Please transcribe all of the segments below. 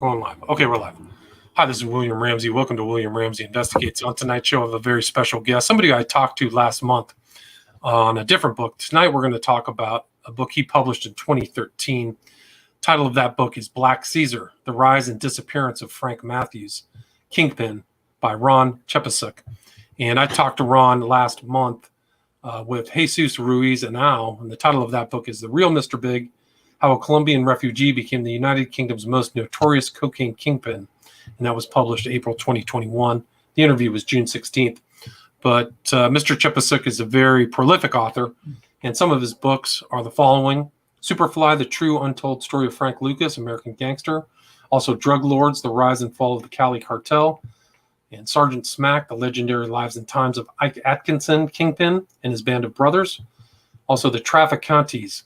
Going live. Okay, we're live. Hi, this is William Ramsey. Welcome to William Ramsey Investigates. On tonight's show, I have a very special guest, somebody I talked to last month on a different book. Tonight, we're going to talk about a book he published in 2013. Title of that book is Black Caesar, The Rise and Disappearance of Frank Matthews, Kingpin, by Ron Chepesiuk. And I talked to Ron last month with Jesus Ruiz and Al, and the title of that book is The Real Mr. Big, How a Colombian Refugee Became the United Kingdom's Most Notorious Cocaine Kingpin. And that was published April 2021. The interview was June 16th. But Mr. Chepesiuk is a very prolific author, and some of his books are the following: Superfly, The True Untold Story of Frank Lucas, American Gangster. Also Drug Lords, The Rise and Fall of the Cali Cartel. And Sergeant Smack, The Legendary Lives and Times of Ike Atkinson, Kingpin, and his band of brothers. Also The Traffic Counties,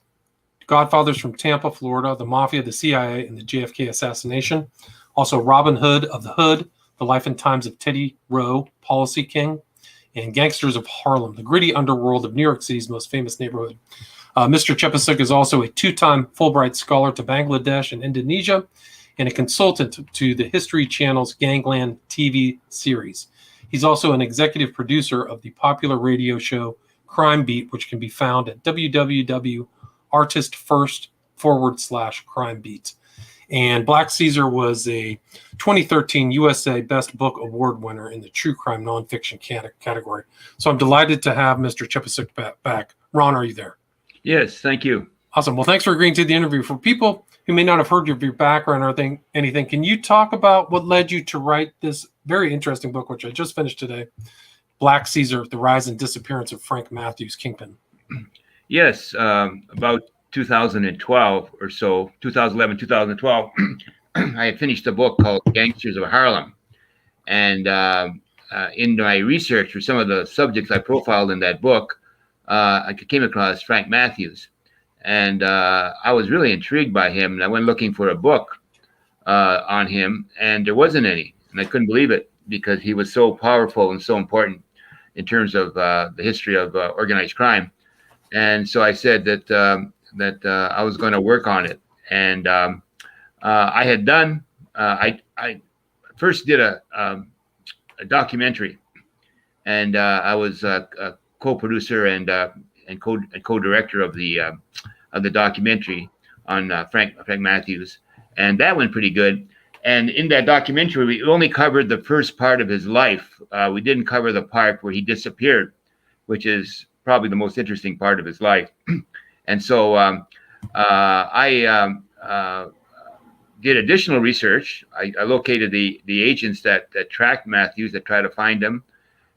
Godfathers from Tampa, Florida, The Mafia, the CIA, and the JFK Assassination. Also Robin Hood of the Hood, The Life and Times of Teddy Rowe, Policy King, and Gangsters of Harlem, the gritty underworld of New York City's most famous neighborhood. Mr. Chepesiuk is also a two-time Fulbright scholar to Bangladesh and Indonesia, and a consultant to the History Channel's Gangland TV series. He's also an executive producer of the popular radio show Crime Beat, which can be found at www.artistfirst.com/Crime Beat. And Black Caesar was a 2013 USA Best Book Award winner in the true crime nonfiction category. So I'm delighted to have Mr. Chepesiuk back. Ron, are you there? Yes, thank you. Awesome. Well, thanks for agreeing to the interview. For people who may not have heard of your background or anything, can you talk about what led you to write this very interesting book, which I just finished today, Black Caesar, The Rise and Disappearance of Frank Matthews, Kingpin? Yes, about 2012 or so, 2011, 2012, I had finished a book called Gangsters of Harlem. And in my research for some of the subjects I profiled in that book, I came across Frank Matthews. And I was really intrigued by him. And I went looking for a book on him, and there wasn't any. And I couldn't believe it because he was so powerful and so important in terms of the history of organized crime. And so I said that I was going to work on it. And I had done, I first did a documentary, and I was a co-producer and co-director of the documentary on Frank Matthews, and that went pretty good. And in that documentary, we only covered the first part of his life. We didn't cover the part where he disappeared, which is probably the most interesting part of his life. And so I did additional research. I located the agents that tracked Matthews, that tried to find him,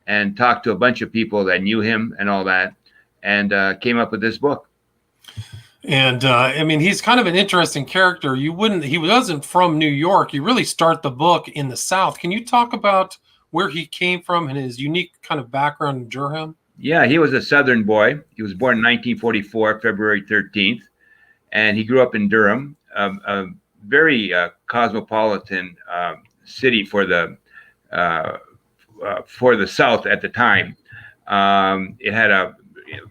and talked to a bunch of people that knew him and all that, and came up with this book. And I mean, he's kind of an interesting character. He wasn't from New York. You really start the book in the South. Can you talk about where he came from and his unique kind of background in Durham? Yeah, he was a Southern boy. He was born in 1944, February 13th, and he grew up in Durham, a very cosmopolitan city for the South at the time. It had a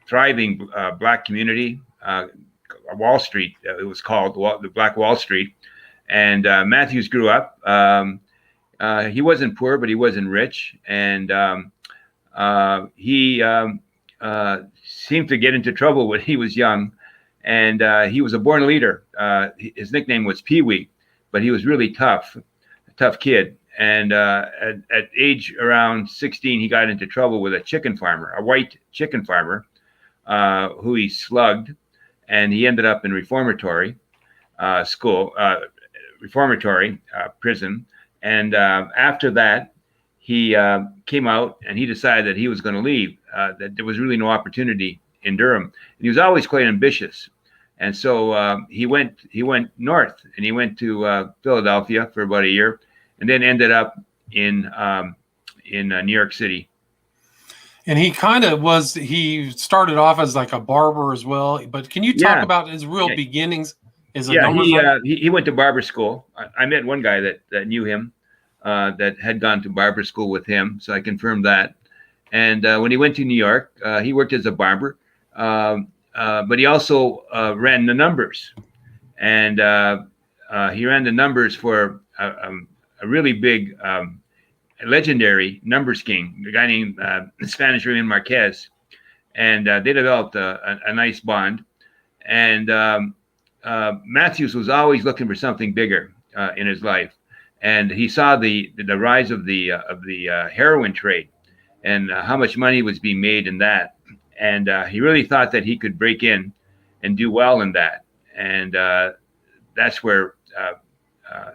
thriving black community. Wall Street, it was called the Black Wall Street. And Matthews grew up. He wasn't poor, but he wasn't rich. And he seemed to get into trouble when he was young. And he was a born leader. His nickname was Pee Wee, but he was really a tough kid. And at age around 16, he got into trouble with a white chicken farmer, who he slugged. And he ended up in reformatory prison. And after that, he came out and he decided that he was going to leave, that there was really no opportunity in Durham. And he was always quite ambitious. And so he went north, and he went to Philadelphia for about a year, and then ended up in New York City. And he started off as like a barber as well. But can you talk about his real beginnings? He went to barber school. I met one guy that knew him, that had gone to barber school with him. So I confirmed that. And when he went to New York, he worked as a barber. But he also ran the numbers. And he ran the numbers for a really big legendary numbers king, a guy named Spanish Raymond Marquez, and they developed a nice bond. And Matthews was always looking for something bigger in his life, and he saw the rise of the heroin trade and how much money was being made in that, and he really thought that he could break in and do well in that, and that's where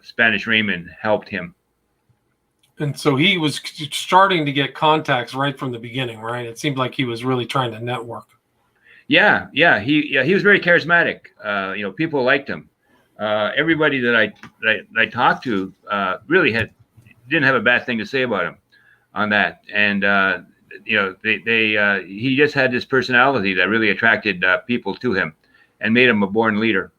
Spanish Raymond helped him. And so he was starting to get contacts right from the beginning, right? It seemed like he was really trying to network. Yeah, he was very charismatic. People liked him. Everybody that I talked to really didn't have a bad thing to say about him on that. And he just had this personality that really attracted people to him and made him a born leader.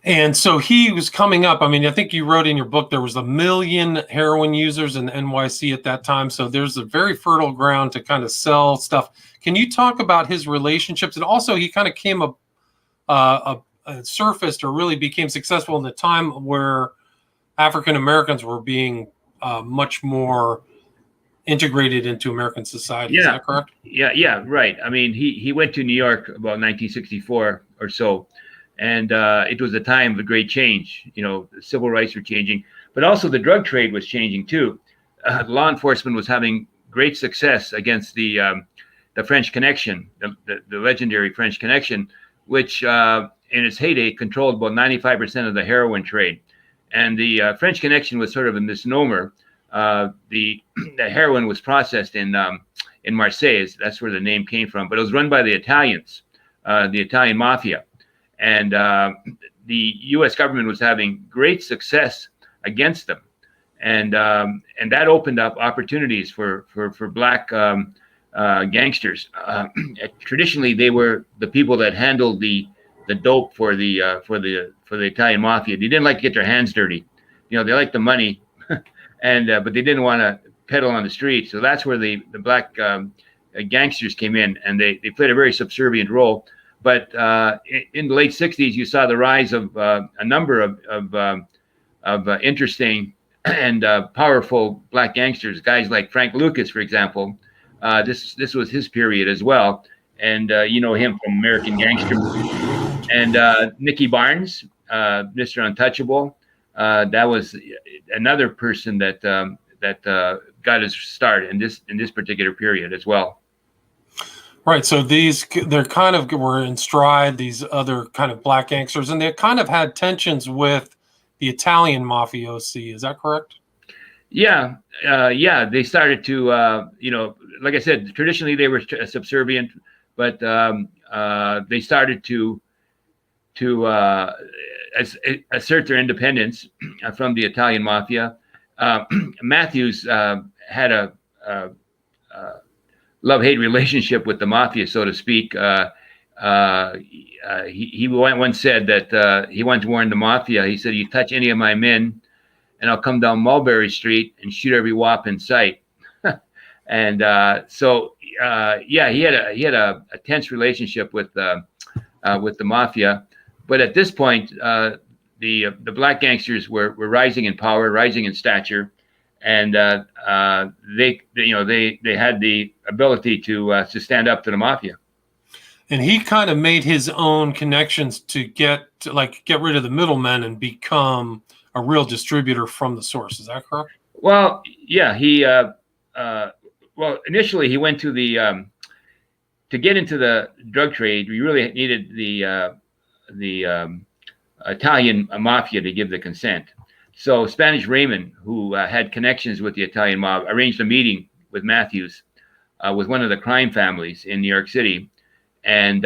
And so he was coming up. I mean, I think you wrote in your book there was 1 million heroin users in the NYC at that time. So there's a very fertile ground to kind of sell stuff. Can you talk about his relationships? And also, he kind of came surfaced or really became successful in the time where African Americans were being much more integrated into American society. Is that correct? Yeah, right. I mean, he went to New York about 1964 or so. And it was a time of a great change. The civil rights were changing, but also the drug trade was changing too. Law enforcement was having great success against the French Connection, the legendary French Connection, which in its heyday controlled about 95% of the heroin trade. And the French Connection was sort of a misnomer. The heroin was processed in Marseille. That's where the name came from. But it was run by the Italians, the Italian mafia. And the U.S. government was having great success against them, and that opened up opportunities for black gangsters. Traditionally, they were the people that handled the dope for the Italian mafia. They didn't like to get their hands dirty, they liked the money, and but they didn't want to peddle on the street. So that's where the black gangsters came in, and they played a very subservient role. But in the late 60s, you saw the rise of a number of interesting and powerful black gangsters, guys like Frank Lucas, for example. This was his period as well. And you know him from American Gangster. And Nicky Barnes, Mr. Untouchable, that was another person that got his start in this particular period as well. Right. So they're kind of were in stride, these other kind of black gangsters, and they kind of had tensions with the Italian mafiosi. Is that correct? Yeah. They started to, like I said, traditionally they were subservient, but they started to assert their independence from the Italian mafia. Matthews had a love-hate relationship with the mafia, so to speak. He once said that he wanted to warn the mafia. He said, "You touch any of my men, and I'll come down Mulberry Street and shoot every wop in sight." And he had a tense relationship with the mafia. But at this point, the black gangsters were rising in power, rising in stature. And they had the ability to stand up to the mafia. And he kind of made his own connections to get rid of the middlemen and become a real distributor from the source. Is that correct? Well, yeah. Initially he went to to get into the drug trade. We really needed the Italian mafia to give the consent. So Spanish Raymond, who had connections with the Italian mob, arranged a meeting with Matthews, with one of the crime families in New York City, and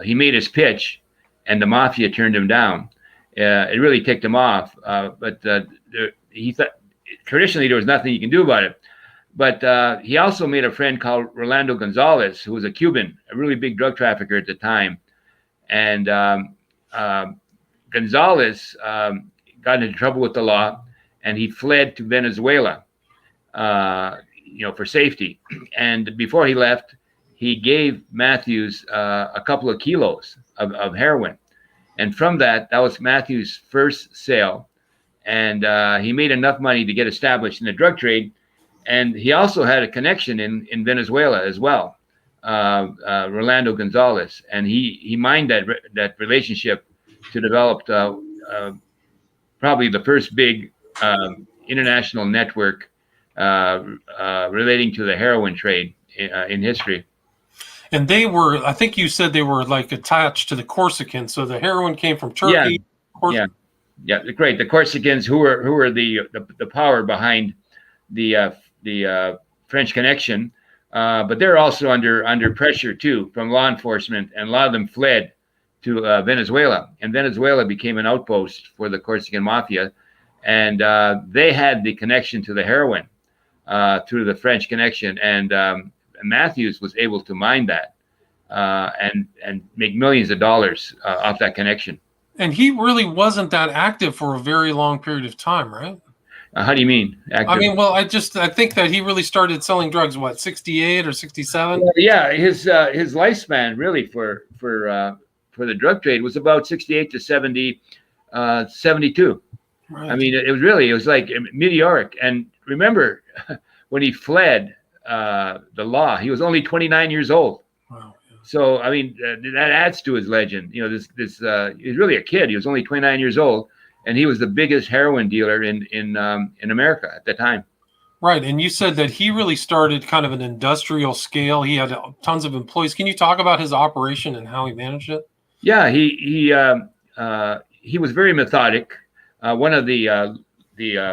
he made his pitch, and the mafia turned him down. It really ticked him off, but he thought traditionally there was nothing you can do about it. But he also made a friend called Rolando Gonzalez, who was a Cuban, a really big drug trafficker at the time, and Gonzalez got into trouble with the law, and he fled to Venezuela, for safety. And before he left, he gave Matthews a couple of kilos of heroin, And from that was Matthews' first sale. And he made enough money to get established in the drug trade. And he also had a connection in Venezuela as well, Rolando Gonzalez. And he mined that relationship to develop probably the first big international network relating to the heroin trade in history. And they were, I think you said they were like attached to the Corsicans. So the heroin came from Turkey. Yeah, great. The Corsicans, who were the power behind the French Connection, but they're also under pressure too from law enforcement, and a lot of them fled to Venezuela, and Venezuela became an outpost for the Corsican mafia, and they had the connection to the heroin through the French Connection, and Matthews was able to mine that and make millions of dollars off that connection. And he really wasn't that active for a very long period of time, right? How do you mean active? I mean, well, I think that he really started selling drugs, what, 68 or 67? Yeah, his lifespan really for the drug trade was about 68 to 72. Right. I mean, it was like meteoric. And remember, when he fled the law, he was only 29 years old. Wow. Yeah. So, I mean, that adds to his legend. You know, he's really a kid. He was only 29 years old, and he was the biggest heroin dealer in America at the time. Right. And you said that he really started kind of an industrial scale. He had tons of employees. Can you talk about his operation and how he managed it? Yeah, he was very methodic. One of the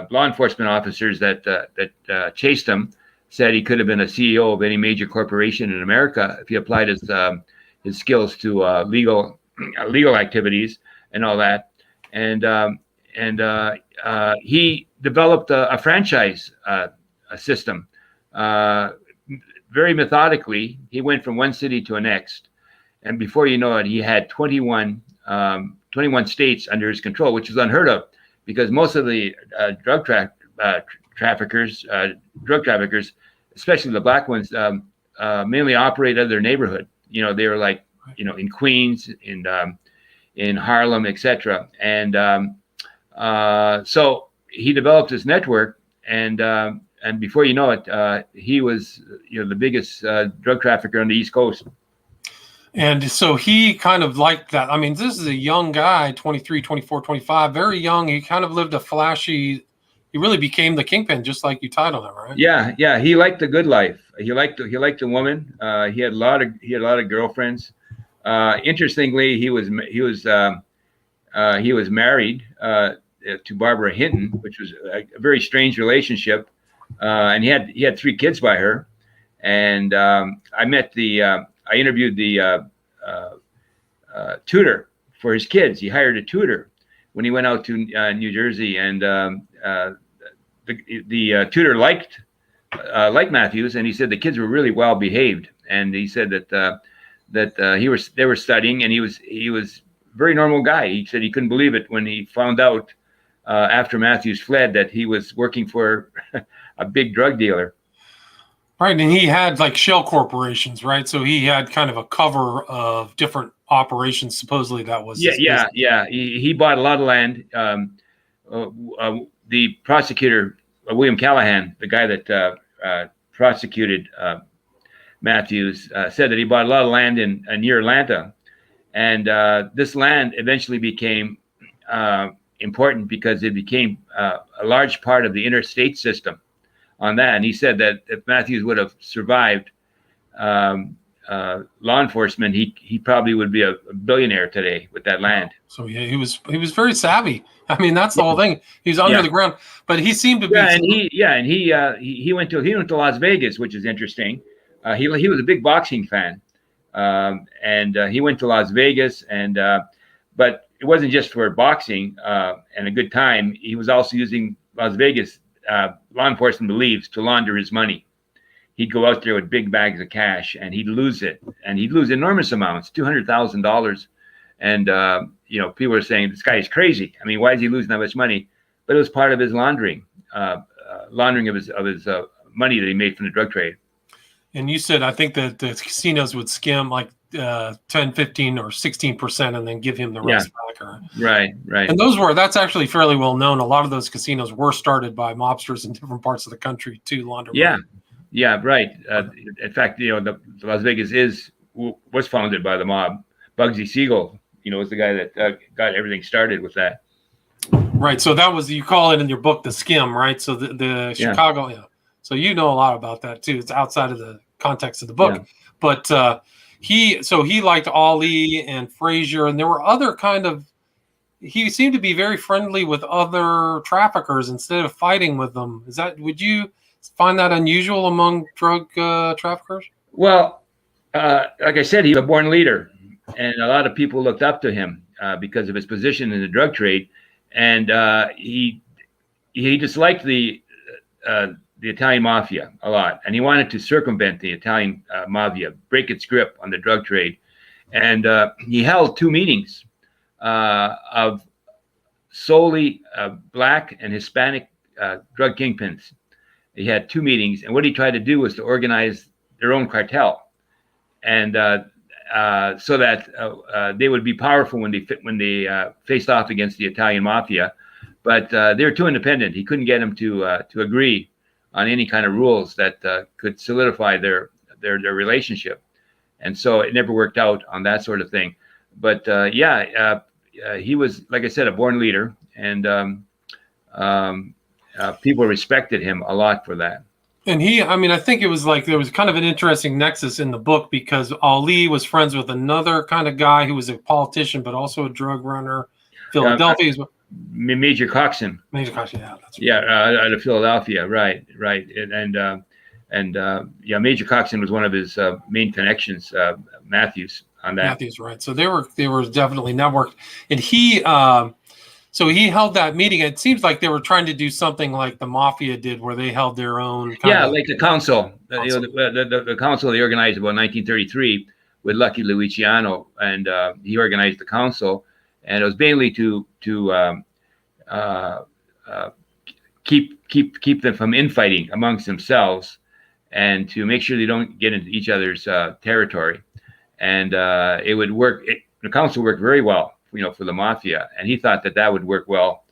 law enforcement officers that chased him said he could have been a CEO of any major corporation in America if he applied his skills to legal activities and all that. And he developed a franchise system very methodically. He went from one city to the next. And before you know it, he had 21 states under his control, which is unheard of because most of the drug traffickers, especially the black ones, mainly operate out of their neighborhood. You know, they were like, you know, in Queens, in Harlem, etc. And so he developed his network, and before you know it, he was, you know, the biggest drug trafficker on the East Coast. And so he kind of liked that. I mean, this is a young guy, 23, 24, 25, very young. He kind of lived a flashy, he really became the Kingpin, just like you titled him, right? Yeah. He liked the good life. He liked a woman. He had a lot of girlfriends. Interestingly, he was married to Barbara Hinton, which was a very strange relationship. And he had 3 kids by her. And I interviewed the tutor for his kids. He hired a tutor when he went out to New Jersey, and the tutor liked Matthews, and he said the kids were really well behaved, and he said that they were studying, and he was a very normal guy. He said he couldn't believe it when he found out after Matthews fled that he was working for a big drug dealer. Right, and he had like shell corporations, right? So he had kind of a cover of different operations. Supposedly that was yeah. He bought a lot of land. The prosecutor, William Callahan, the guy that prosecuted Matthews, said that he bought a lot of land near Atlanta, and this land eventually became important because it became a large part of the interstate system. On that, and he said that if Matthews would have survived law enforcement, he probably would be a billionaire today with that land. So yeah, he was very savvy. I mean, that's the whole thing. He's under the ground, but he seemed to be. And he went to Las Vegas, which is interesting. He was a big boxing fan, and he went to Las Vegas, but it wasn't just for boxing and a good time. He was also using Las Vegas. Law enforcement believes to launder his money. He'd go out there with big bags of cash, and he'd lose it, and he'd lose enormous amounts, $200,000. And you know, people are saying this guy is crazy. I mean, why is he losing that much money? But it was part of his laundering of his money that he made from the drug trade. And you said, I think that the casinos would skim like 10, 15, or 16%, and then give him the rest back. Right. And that's actually fairly well known. A lot of those casinos were started by mobsters in different parts of the country to launder money. Yeah, right. In fact, the Las Vegas was founded by the mob. Bugsy Siegel, was the guy that got everything started with that. Right. So that was, you call it in your book, the skim, right? So the Chicago, So you know a lot about that too. It's outside of the context of the book, but he liked Ali and Frazier, and there were other he seemed to be very friendly with other traffickers instead of fighting with them. Would you find that unusual among drug traffickers? Well, like I said, he was a born leader, and a lot of people looked up to him because of his position in the drug trade, and he disliked the Italian mafia a lot, and he wanted to circumvent the Italian mafia, break its grip on the drug trade, and he held 2 meetings of solely Black and Hispanic drug kingpins. He had 2 meetings, and what he tried to do was to organize their own cartel, and so that they would be powerful when they faced off against the Italian mafia. But they were too independent. He couldn't get them to agree on any kind of rules that could solidify their relationship, and so it never worked out on that sort of thing. But he was, like I said, a born leader, and people respected him a lot for that. And I think it was like there was kind of an interesting nexus in the book because Ali was friends with another kind of guy who was a politician but also a drug runner. Philadelphia. Major Coxon. Major Coxon, yeah, that's right. Out of Philadelphia, right, and Major Coxon was one of his main connections. Matthews on that. Matthews, right? So they were definitely networked, and he held that meeting. It seems like they were trying to do something like the mafia did, where they held their own. Like the council. The council they organized about 1933 with Lucky Luciano, and he organized the council. And it was mainly to keep them from infighting amongst themselves, and to make sure they don't get into each other's territory. And it would work. The council worked very well, for the mafia, and he thought that would work well.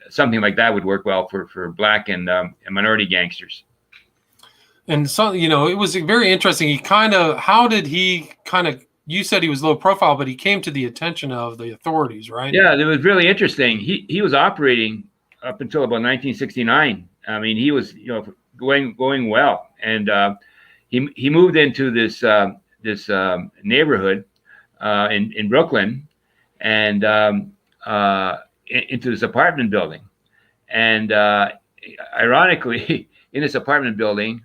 Something like that would work well for Black and minority gangsters. And so, it was very interesting. How did he you said he was low profile, but he came to the attention of the authorities, right? Yeah, it was really interesting. He was operating up until about 1969. I mean, he was going well, and he moved into this neighborhood in Brooklyn, and into this apartment building. And ironically, in this apartment building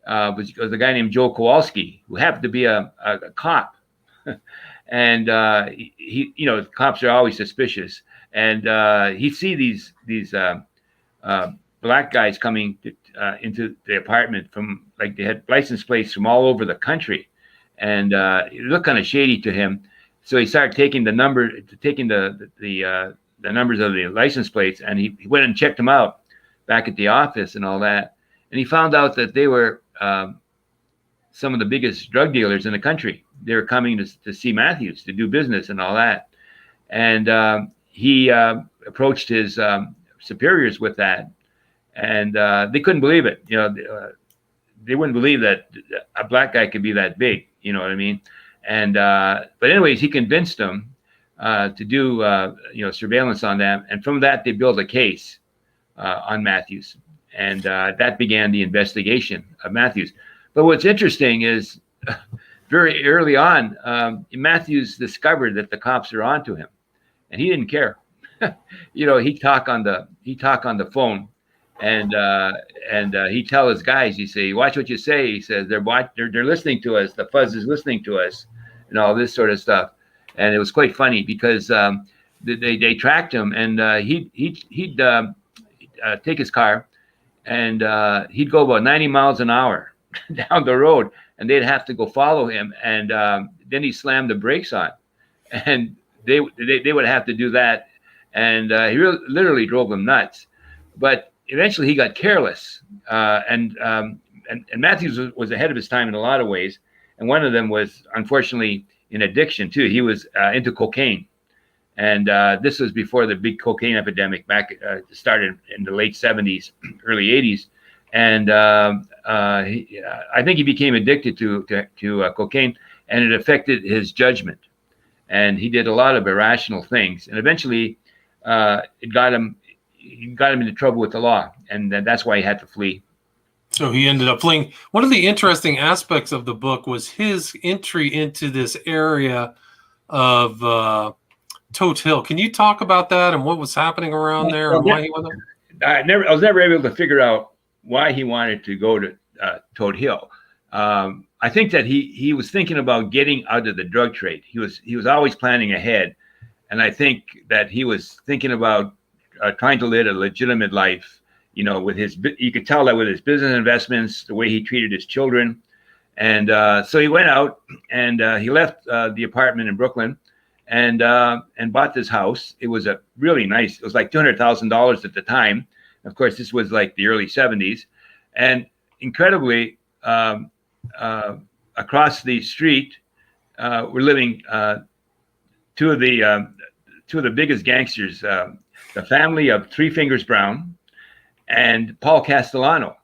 was a guy named Joe Kowalski, who happened to be a cop. And cops are always suspicious, and he'd see these Black guys coming into the apartment from, like, they had license plates from all over the country, and it looked kind of shady to him. So he started taking the numbers of the license plates, and he went and checked them out back at the office and all that, and he found out that they were some of the biggest drug dealers in the country. They were coming to see Matthews to do business and all that. And he approached his superiors with that, and they couldn't believe it. They wouldn't believe that a Black guy could be that big. You know what I mean? And but anyways, he convinced them to do surveillance on them, and from that they built a case on Matthews, and that began the investigation of Matthews. But what's interesting is, very early on, Matthews discovered that the cops are onto him, and he didn't care. He'd talk on the phone, and he'd tell his guys, he'd say, "Watch what you say." He says, "They're listening to us. The fuzz is listening to us," and all this sort of stuff. And it was quite funny because they tracked him, and he'd take his car, and he'd go about 90 miles an hour down the road, and they'd have to go follow him, and then he slammed the brakes on, and they would have to do that, and he literally drove them nuts. But eventually he got careless, and Matthews was ahead of his time in a lot of ways, and one of them was unfortunately in addiction too. He was into cocaine, and this was before the big cocaine epidemic back started in the late 70s, early 80s, and I think he became addicted to cocaine, and it affected his judgment, and he did a lot of irrational things, and eventually it got him into trouble with the law, and that's why he had to flee. So he ended up fleeing. One of the interesting aspects of the book was his entry into this area of Tote Hill. Can you talk about that and what was happening around there and why he went there? I was never able to figure out why he wanted to go to Tote Hill. I think that he was thinking about getting out of the drug trade. He was always planning ahead, and I think that he was thinking about trying to live a legitimate life. With you could tell that with his business investments, the way he treated his children. And so he went out and he left the apartment in Brooklyn and bought this house. It was a really nice, it was like $200,000 at the time. Of course, this was like the early 70s. And incredibly, across the street were living two of the biggest gangsters, the family of Three Fingers Brown and Paul Castellano,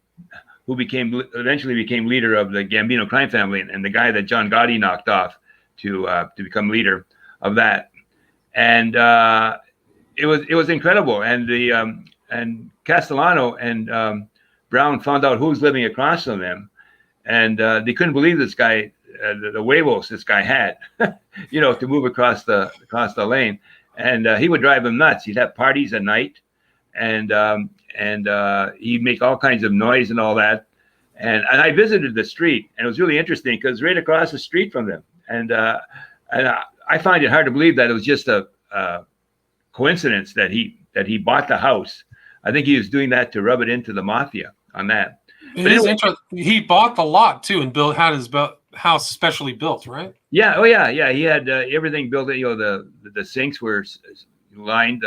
who eventually became leader of the Gambino crime family, and the guy that John Gotti knocked off to become leader of that. And it was incredible. And and Castellano and Brown found out who was living across from them, and they couldn't believe this guy, the huevos this guy had, to move across the lane. And he would drive them nuts. He'd have parties at night, and he'd make all kinds of noise and all that. And I visited the street, and it was really interesting because right across the street from them. And I find it hard to believe that it was just a coincidence that he bought the house. I think he was doing that to rub it into the mafia on that. It is interesting. He bought the lot too and had his house specially built, right? Yeah. Oh yeah. Yeah. He had everything built. The sinks were lined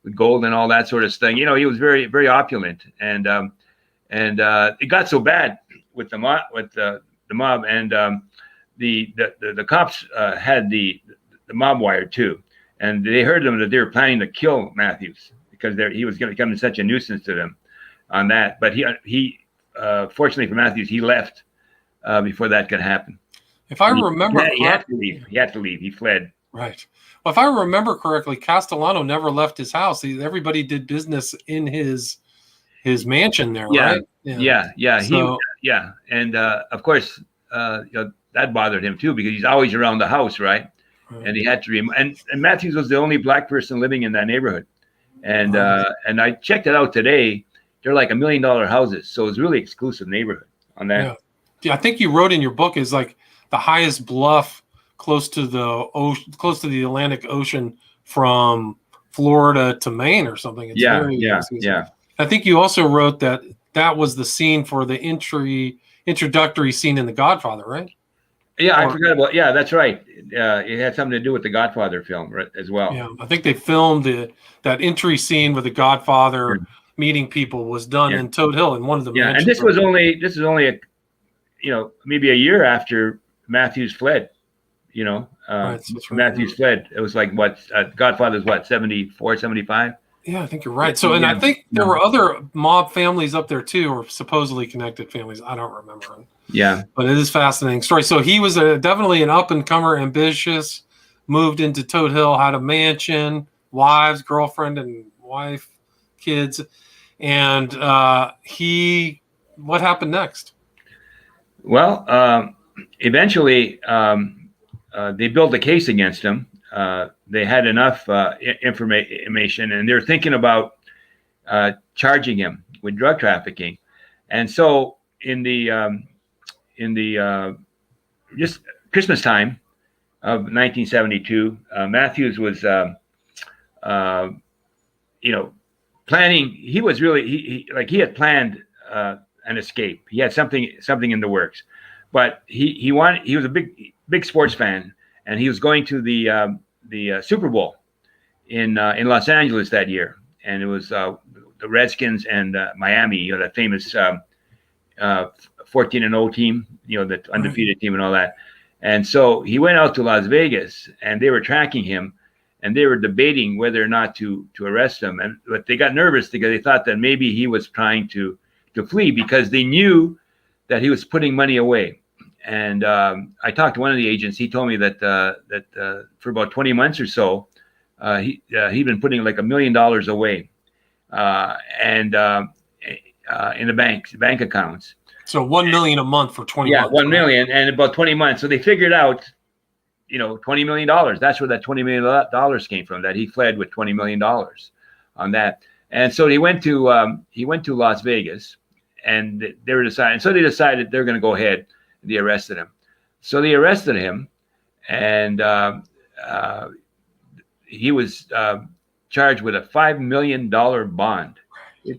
with gold and all that sort of thing. He was very, very opulent, and it got so bad with the mob, and the cops had the mob wired too, and they heard them that they were planning to kill Matthews because he was going to become such a nuisance to them on that. But he fortunately for Matthews, he left before that could happen. If I remember, he had to leave. He had to leave. He fled. Right. Well, if I remember correctly, Castellano never left his house. Everybody did business in his mansion there, right? Yeah. And of course, that bothered him too because he's always around the house, right? And he had to and Matthews was the only black person living in that neighborhood. And and I checked it out today. They're like $1 million houses, so it's really exclusive neighborhood on that. Yeah, I think you wrote in your book is like the highest bluff close to the ocean, close to the Atlantic Ocean from Florida to Maine or something. It's yeah. I think you also wrote that was the scene for the introductory scene in The Godfather, right? Yeah, I forgot about. Yeah, that's right. It had something to do with the Godfather film, right, as well. Yeah, I think they filmed that entry scene with the Godfather meeting people was done in Toad Hill in one of the mansions. And this is only maybe a year after Matthews fled. Matthews fled. It was like what Godfather's 74, 75. Yeah, I think you're right. So, and I think there were other mob families up there too, or supposedly connected families. I don't remember. Yeah, but it is a fascinating story. So he was definitely an up and comer, ambitious. Moved into Toad Hill, had a mansion, wives, girlfriend, and wife, kids, and what happened next? Well, eventually they built a case against him. They had enough information, and they're thinking about charging him with drug trafficking. And so in the just Christmas time of 1972, Matthews was planning. He was really he had planned an escape. He had something in the works, but he was a big sports fan, and he was going to the Super Bowl in Los Angeles that year, and it was the Redskins and Miami, that famous 14-0 team, the undefeated team and all that. And so he went out to Las Vegas, and they were tracking him, and they were debating whether or not to arrest him. But they got nervous because they thought that maybe he was trying to flee, because they knew that he was putting money away. And I talked to one of the agents. He told me that for about 20 months or so, he'd been putting like $1 million away, and in the bank accounts. So 1 million a month for 20 months. 1 million, and about 20 months. So they figured out, $20 million. That's where that $20 million came from. That he fled with $20 million on that. And so he went to Las Vegas, and they were deciding. So they decided they're going to go ahead. They arrested him. So they arrested him, and he was charged with a $5 million bond.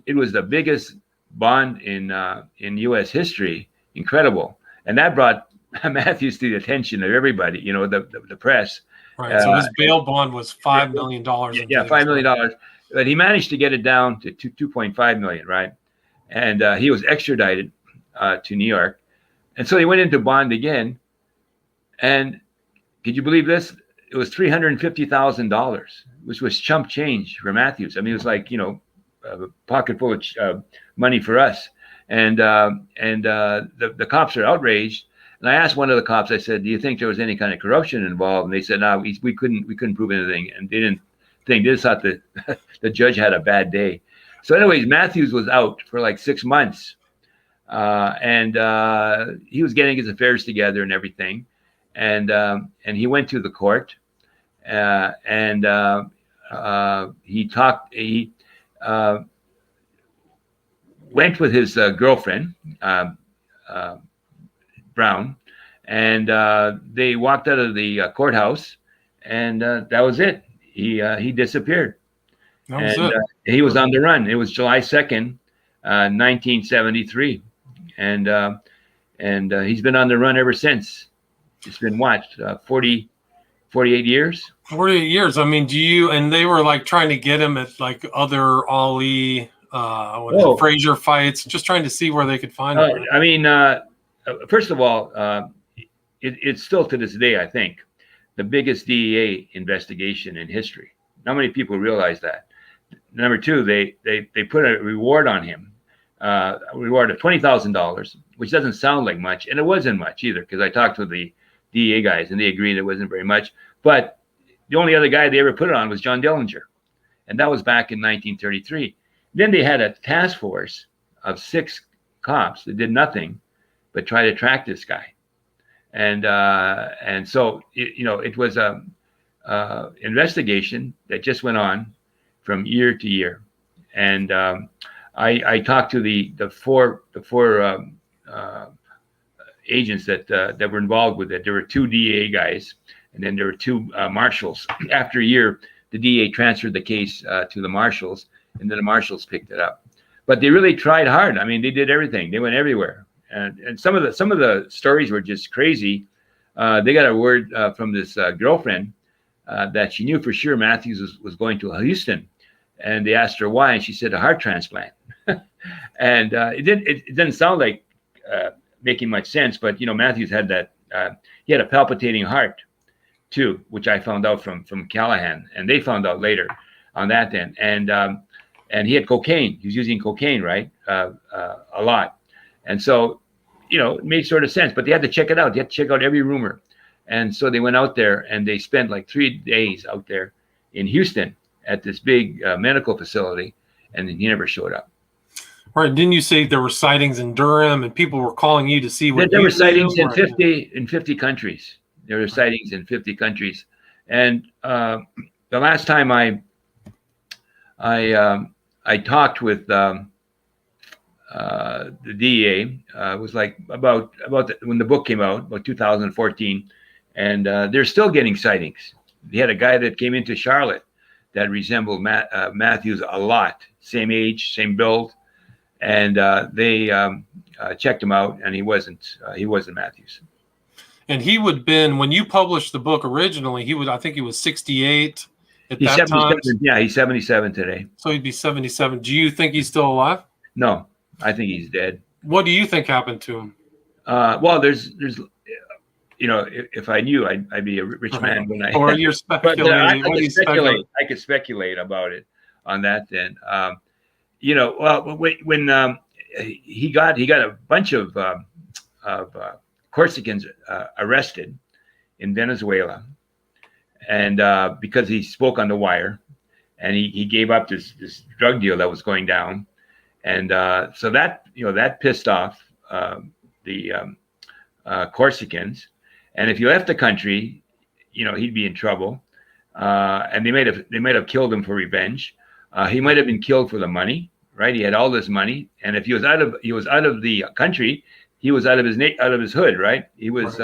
It was the biggest bond in U.S. history. Incredible. And that brought Matthews to the attention of everybody, the press. Right. So his bail bond was $5 million. Yeah, $5 million. But he managed to get it down to 2.5 million, right? And he was extradited to New York. And so he went into bond again. And could you believe this? It was $350,000, which was chump change for Matthews. I mean, it was like, a pocket full of money for us. And the cops are outraged. And I asked one of the cops, I said, do you think there was any kind of corruption involved? And they said, no, we couldn't prove anything. And they just thought that the judge had a bad day. So anyways, Matthews was out for like 6 months. And he was getting his affairs together and everything. And he went to the court, and he went with his girlfriend, Brown, and they walked out of the courthouse, and that was it. He disappeared. He was on the run. It was July 2nd, 1973, and he's been on the run ever since. It's been watched 48 years. 48 years. I mean, and they were like trying to get him at like other Ali, Frazier fights, just trying to see where they could find him. I mean, first of all, it's still to this day, I think, the biggest DEA investigation in history. Not many people realize that. Number two, they put a reward on him, a reward of $20,000, which doesn't sound like much, and it wasn't much either, because I talked to the DEA guys, and they agreed it wasn't very much. But the only other guy they ever put it on was John Dillinger, and that was back in 1933. Then they had a task force of 6 cops that did nothing but try to track this guy, and so it was a investigation that just went on from year to year. And I talked to the four agents that were involved with it. There were 2 DEA guys, and then there were 2 marshals. After a year, the DEA transferred the case to the marshals, and then the marshals picked it up. But they really tried hard. I mean, they did everything. They went everywhere, and some of the stories were just crazy. They got a word from this girlfriend that she knew for sure Matthews was going to Houston, and they asked her why, and she said a heart transplant. And it didn't sound like making much sense, but Matthews had that. He had a palpitating heart too, which I found out from Callahan, and they found out later on that then. And he had cocaine. He was using cocaine, right? A lot. And so, it made sort of sense, but they had to check it out. They had to check out every rumor. And so they went out there, and they spent like 3 days out there in Houston at this big medical facility, and he never showed up. Right. Didn't you say there were sightings in Durham, and people were calling you to see what there were sightings in 50 countries. There were sightings in 50 countries. And the last time I talked with the DEA, was like about when the book came out, about 2014, and they're still getting sightings. They had a guy that came into Charlotte that resembled Matthews a lot, same age, same build, and they checked him out, and he wasn't Matthews. And he would have been, when you published the book originally, I think he was 68 at that time. Yeah, he's 77 today. So he'd be 77. Do you think he's still alive? No, I think he's dead. What do you think happened to him? Well, there's, if I knew, I'd be a rich man when I. Or you're But speculating? What do you speculate? I could speculate about it on that. Then, well, when he got a bunch of Corsicans arrested in Venezuela, and because he spoke on the wire, and he gave up this drug deal that was going down, and so that pissed off the Corsicans, and if he left the country, he'd be in trouble, and they might have killed him for revenge. He might have been killed for the money, right? He had all this money, and if he was out of the country, he was out of his hood, right? He was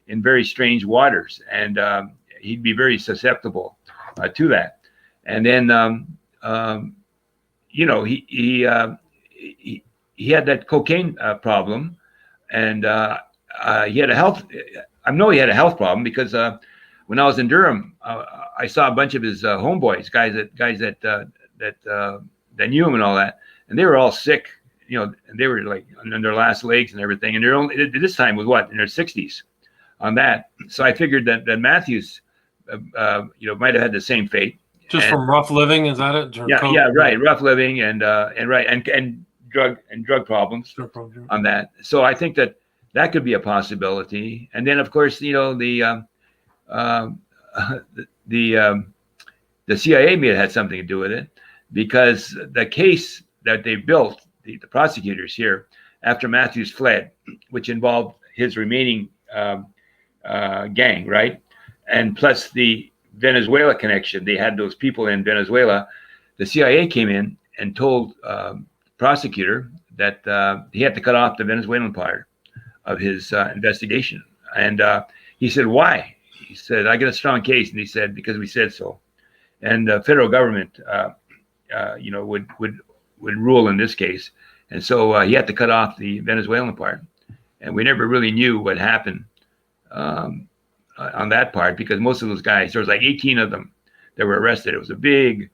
in very strange waters, and he'd be very susceptible to that. And then he had that cocaine problem, and he had a health. I know he had a health problem because when I was in Durham, I saw a bunch of his homeboys, guys that knew him and all that, and they were all sick, and they were like on their last legs and everything, and they're only this time was in their 60s on that. So I figured that Matthews, might have had the same fate. Just from rough living, is that it? Yeah, right. Rough living and drug problems on that. So I think that could be a possibility. And then of course, the CIA may have had something to do with it, because the case that they built, the prosecutors here, after Matthews fled, which involved his remaining gang, right, and plus the Venezuela connection. They had those people in Venezuela. The CIA came in and told prosecutor that he had to cut off the Venezuelan part of his investigation. And he said, why? He said, I got a strong case. And he said, because we said so. And the federal government, would rule in this case. And so he had to cut off the Venezuelan part. And we never really knew what happened on that part, because most of those guys, there was like 18 of them that were arrested. It was a big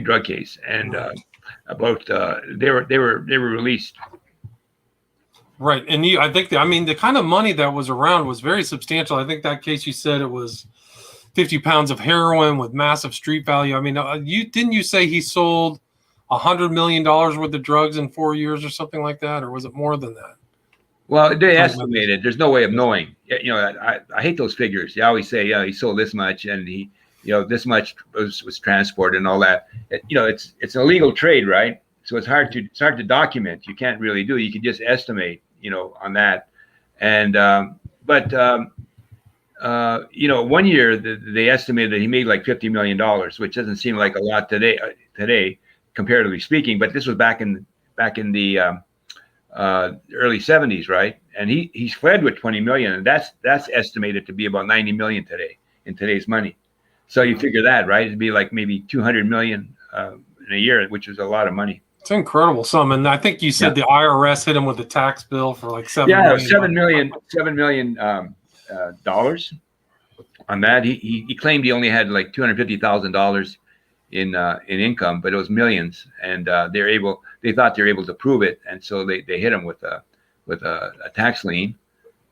drug case, and they were released. Right, and I think the kind of money that was around was very substantial. I think that case you said it was 50 pounds of heroin with massive street value. I mean, you say he sold $100 million worth of drugs in 4 years or something like that, or was it more than that? Well, they estimated. There's no way of knowing. I hate those figures. They always say, he sold this much, and he, this much was transported and all that. It's an illegal trade, right? So it's hard to document. You can't really do it. You can just estimate, on that. And but 1 year they estimated that he made like $50 million, which doesn't seem like a lot today, comparatively speaking. But this was back in the early 70s, right? And he's fled with 20 million, and that's estimated to be about 90 million today in today's money. So you figure that, right? It'd be like maybe 200 million in a year, which is a lot of money. It's an incredible sum. And I think you said the IRS hit him with a tax bill for like $7 million. $7 million dollars on that. He claimed he only had like $250,000 in income, but it was millions, and they thought they were able to prove it, and so they hit him with a tax lien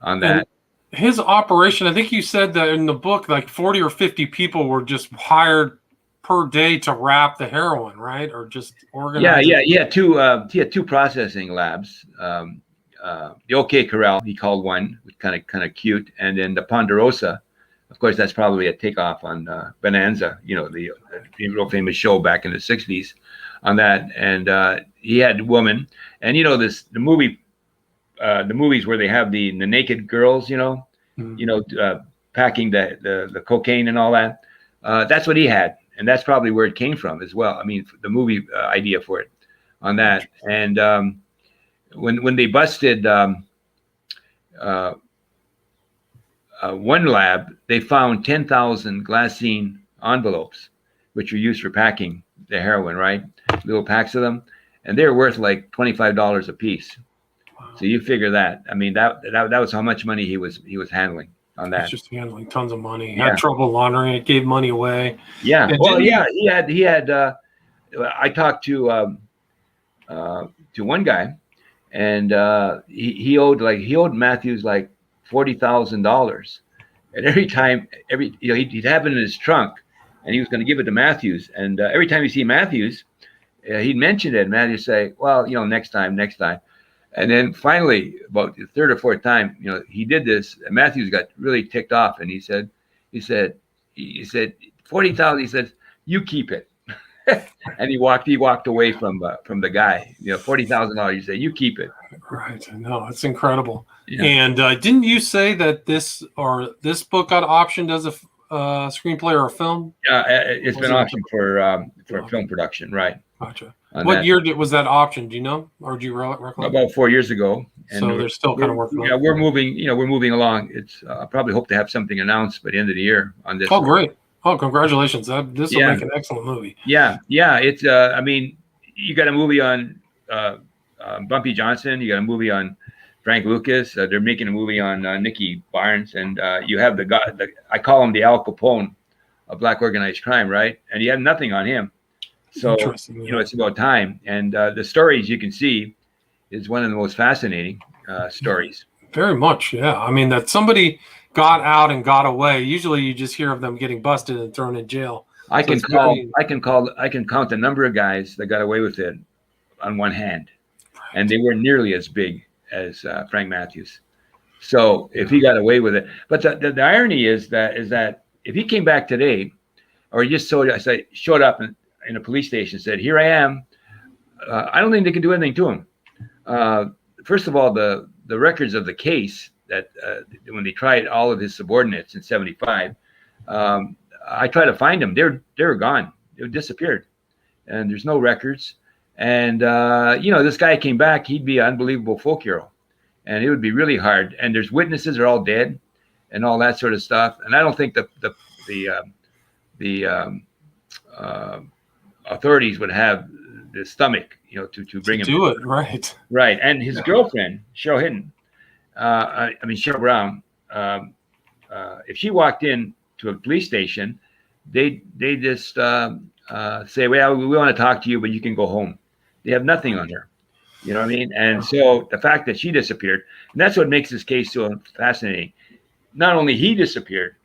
on that. And his operation, I think you said that in the book, like 40 or 50 people were just hired per day to wrap the heroin, right? Or just organize. Yeah. He had two processing labs. The OK Corral, he called one, which kind of cute, and then the Ponderosa. Of course, that's probably a takeoff on Bonanza, the real famous show back in the 60s on that. And he had Woman, and the movies where they have the naked girls, packing the cocaine and all that. That's what he had, and that's probably where it came from as well. I mean, the movie idea for it on that. And when they busted one lab, they found 10,000 glassine envelopes, which were used for packing the heroin, right? Little packs of them, and they're worth like $25 a piece. Wow. So you figure that. I mean, that was how much money he was handling on that. He's just handling tons of money. He had trouble laundering it, gave money away. Yeah. And he had. I talked to to one guy, and he owed Matthews like $40,000, and he'd have it in his trunk, and he was going to give it to Matthews, and every time you see Matthews, he'd mention it, and Matthews say, well, next time, and then finally, about the third or fourth time, he did this, and Matthews got really ticked off, and he said 40,000. He said, you keep it. And he walked away from the guy. $40,000. You say, you keep it. Right. No, it's incredible. Yeah. And didn't you say that this book got optioned as a screenplay or a film? It's been optioned for film production, right? Gotcha. What year was that optioned? Do you know, or do you recollect? About 4 years ago. And so they're still kind of working on it. Yeah, we're moving. We're moving along. It's I probably hope to have something announced by the end of the year on this. Oh, great! Oh, congratulations! This will make an excellent movie. Yeah. It's I mean, you got a movie on Bumpy Johnson. You got a movie on Frank Lucas. They're making a movie on Nicky Barnes, and you have the guy. I call him the Al Capone of black organized crime, right? And you have nothing on him. So it's about time. And the stories you can see is one of the most fascinating stories. Very much, yeah. I mean, that somebody got out and got away. Usually, you just hear of them getting busted and thrown in jail. I can count the number of guys that got away with it on one hand, and they weren't nearly as big as Frank Matthews. So if he got away with it, but the irony is that if he came back today, or he just showed up in a police station, said, "Here I am," I don't think they can do anything to him. First of all, the records of the case that when they tried all of his subordinates in '75, I tried to find them. They were gone. They disappeared, and there's no records. And this guy came back, he'd be an unbelievable folk hero, and it would be really hard. And there's witnesses are all dead, and all that sort of stuff. And I don't think the authorities would have the stomach, to bring him. Do it right. And his girlfriend, Cheryl Hinton, Cheryl Brown. If she walked in to a police station, they just say, "Well, we want to talk to you, but you can go home." They have nothing on her. You know what I mean? And so the fact that she disappeared, and that's what makes this case so fascinating. Not only he disappeared,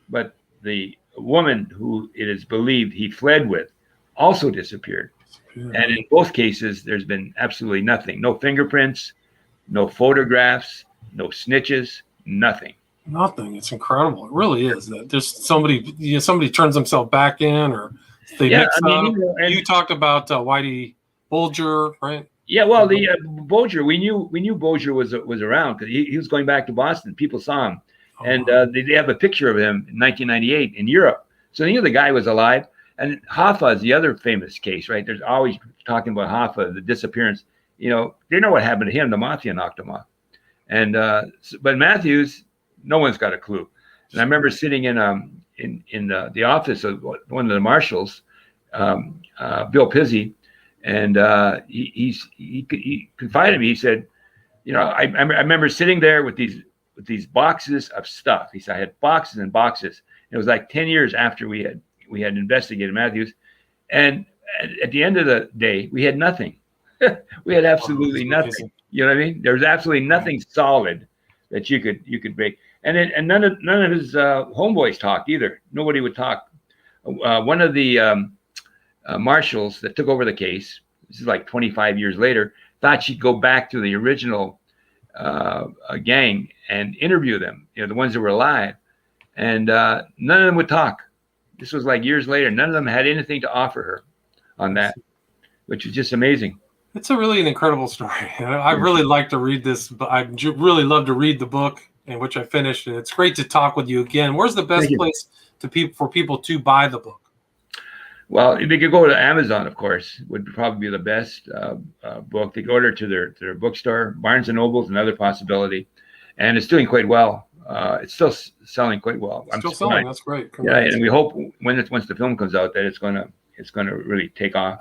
but the woman who it is believed he fled with also disappeared. And in both cases, there's been absolutely nothing. No fingerprints, no photographs, no snitches, nothing. Nothing. It's incredible. It really is. That just somebody turns himself back in, or they mix up. You talked about Whitey Bulger, right? Yeah, well, the Bulger, we knew Bulger was around because he was going back to Boston. People saw him, and they have a picture of him in 1998 in Europe. So they knew the guy was alive. And Hoffa is the other famous case, right? There's always talking about Hoffa, the disappearance. They know what happened to him. The mafia knocked him off. And but Matthews, no one's got a clue. And I remember sitting in the office of one of the marshals, Bill Pizzi, and he confided in me. He said, I remember sitting there with these boxes of stuff. He said I had boxes and boxes. It was like 10 years after we had investigated Matthews, and at the end of the day, we had nothing. We had absolutely nothing. You know what I mean? There was absolutely nothing solid that you could break. And none of his homeboys talked either. Nobody would talk. One of the marshals that took over the case, this is like 25 years later, thought she'd go back to the original gang and interview them, the ones that were alive, and none of them would talk. This was like years later. None of them had anything to offer her on that, which is just amazing. It's really an incredible story. I really like to read this. I really love to read the book, in which I finished. And it's great to talk with you again. Where's the best place for people to buy the book? Well, they could go to Amazon, of course, would probably be the best book. They could order to their bookstore. Barnes & Noble is another possibility. And it's doing quite well. It's still selling quite well. Still selling. That's great. Congrats. Yeah, and we hope once the film comes out that it's gonna really take off.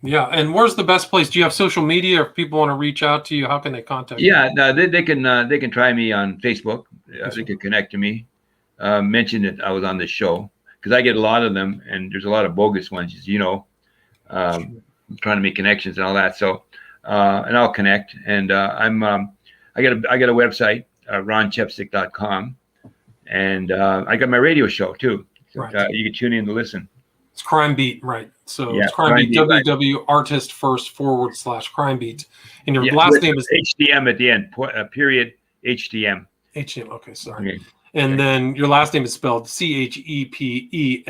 Yeah, and where's the best place? Do you have social media? If people want to reach out to you, how can they contact you? Yeah, no, they can try me on Facebook. They can connect to me. Mention that I was on this show because I get a lot of them, and there's a lot of bogus ones, as you know. I'm trying to make connections and all that. So and I'll connect. And I got a website, ronchepesiuk.com, and I got my radio show too. So, Right. you can tune in to listen. It's Crime Beat, right? So Yeah, it's Crime Crime Beat, Beat, right. www.artistfirst/Crime Beat. And your Yeah, last with name is HDM at the end, period, HDM. HM. Okay, sorry. Okay. And then your last name is spelled Chepesiuk.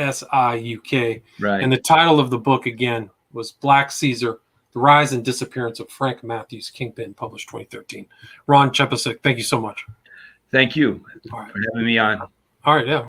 Right. And the title of the book, again, was Black Caesar, The Rise and Disappearance of Frank Matthews, Kingpin, published 2013. Ron Chepesiuk, thank you so much. Thank you All right. for having me on. All right, yeah.